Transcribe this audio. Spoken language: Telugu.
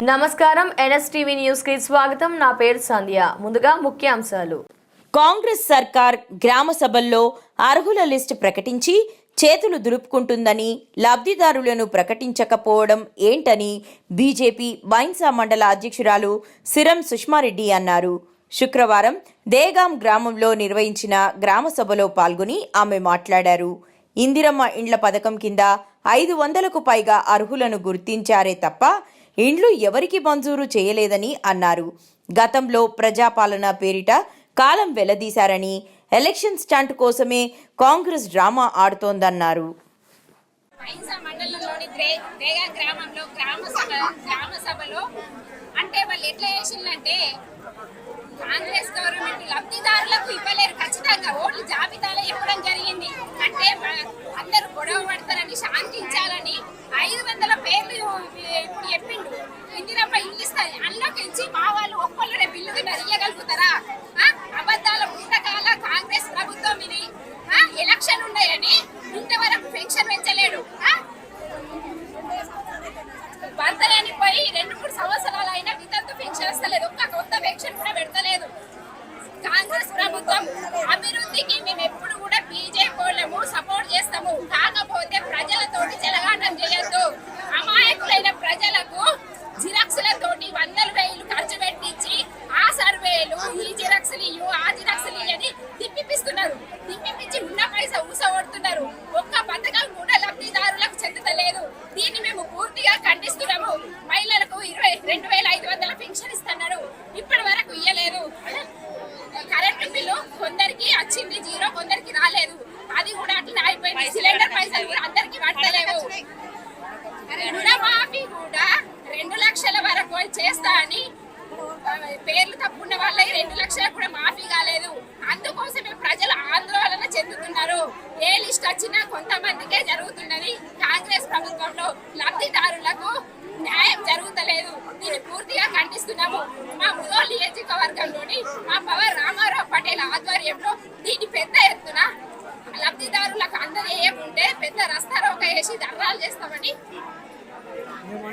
నమస్కారం ఎన్ఎస్టీవీ న్యూస్ కి స్వాగతం. నా పేరు సంధ్య. ముందుగా ముఖ్యాంశాలు. కాంగ్రెస్ సర్కార్ గ్రామ సభల్లో అర్హుల లిస్టు ప్రకటించి చేతులు దులుపుకుంటుందని, లబ్ధిదారులను ప్రకటించకపోవడం ఏంటని బీజేపీ బైన్సా మండల అధ్యక్షురాలు సిరం సుష్మారెడ్డి అన్నారు. శుక్రవారం దేగాం గ్రామంలో నిర్వహించిన గ్రామ సభలో పాల్గొని ఆమె మాట్లాడారు. ఇందిరమ్మ ఇండ్ల పథకం కింద 500కు పైగా అర్హులను గుర్తించారే తప్ప ఇండ్లు ఎవరికి మంజూరు చేయలేదని అన్నారు. గతంలో ప్రజాపాలన పేరిట కాలం వెల్లదీశారని, ఎలక్షన్ స్టంట్ కోసమే కాంగ్రెస్ డ్రామా ఆడుతోందన్నారు. అంటే వాళ్ళు ఎట్లా చేసిందంటే కాంగ్రెస్ గవర్నమెంట్ లబ్ధిదారులకు ఇవ్వలేరు, ఖచ్చితంగా ఓట్లు జాబితాలో ఇవ్వడం జరిగింది. అంటే అందరూ గొడవ పడతారని శాంతించాలని 500 పేర్లు ఇప్పుడు చెప్పిండు. ఇందిరమ్మ ఇల్లు ఇస్తారు, అందులోకి ఇచ్చి మా వాళ్ళు ఒక్కళ్ళే బిల్లు ఇయ్యగలుగుతారా? అబద్ధాల పుస్తకాల కాంగ్రెస్ ప్రభుత్వం ఇది. ఎలక్షన్ ఉన్నాయని ఇంతవరకు పెన్షన్ పెంచలేడు. భర్తలేని పోయి 2-3 సంవత్సరాలు అయినా వితంతు పెన్షన్ వస్తలేదు, ఒక్క కొత్త పెన్షన్ కూడా పెడతలేదు. కాంగ్రెస్ ప్రభుత్వం అభివృద్ధికి మేము ఎప్పుడు కూడా బీజేపీ వాళ్ళము సపోర్ట్ చేస్తాము. కాకపోతే ప్రజలతోటి చెలగాటం చేయొద్దు. అమాయకులైన ప్రజలకు జిరాక్సులతోటి 100,000 ఖర్చు పెట్టించి ఆ సర్వేలు, ఈ జిరాక్సులు ఆ జిరాక్సులు అని తిప్పిస్తున్నారు. తిప్పించి ఉన్న పైసా ఊసగొడుతున్నారు. ఒక్క పథకం కూడా లబ్ధిదారులకు చెందుతలేదు. దీన్ని మేము పూర్తిగా ఖండిస్తున్నాము. మహిళలకు 22,500 పెన్షన్ ఇస్తున్నారు, ఇప్పటి వరకు ఇయ్యలేదు. కరెంటు బిల్లు కొందరికి వచ్చింది 0, కొందరికి రాలేదు, అది కూడా అట్లా అయిపోయింది. సిలిండర్ పైసలు కూడా అందరికి పడతలేవు. రుణమాఫీ కూడా 2 లక్షల వరకు చేస్తా అని పేర్లు తప్పున్న వాళ్ళ 2 లక్షలకు కూడా మాఫీ కాలేదు. అందుకోసమే ప్రజలు ఆందోళన చెందుతున్నారు. ఏ లిస్ట్ వచ్చినా కొంతమందికే జరుగుతున్నది. కాంగ్రెస్ ప్రభుత్వంలో లబ్ధిదారులకు న్యాయం జరుగుతలేదు. దీన్ని పూర్తిగా ఖండిస్తున్నాము. మా ముదోల్ నియోజకవర్గంలోని మా పవర్ రామారావు పటేల్ ఆధ్వర్యంలో దీన్ని పెద్ద ఎత్తున లబ్ధిదారులకు అందజేయకుంటే పెద్ద రస్తారోక వేసి ధర్నాలు చేస్తామని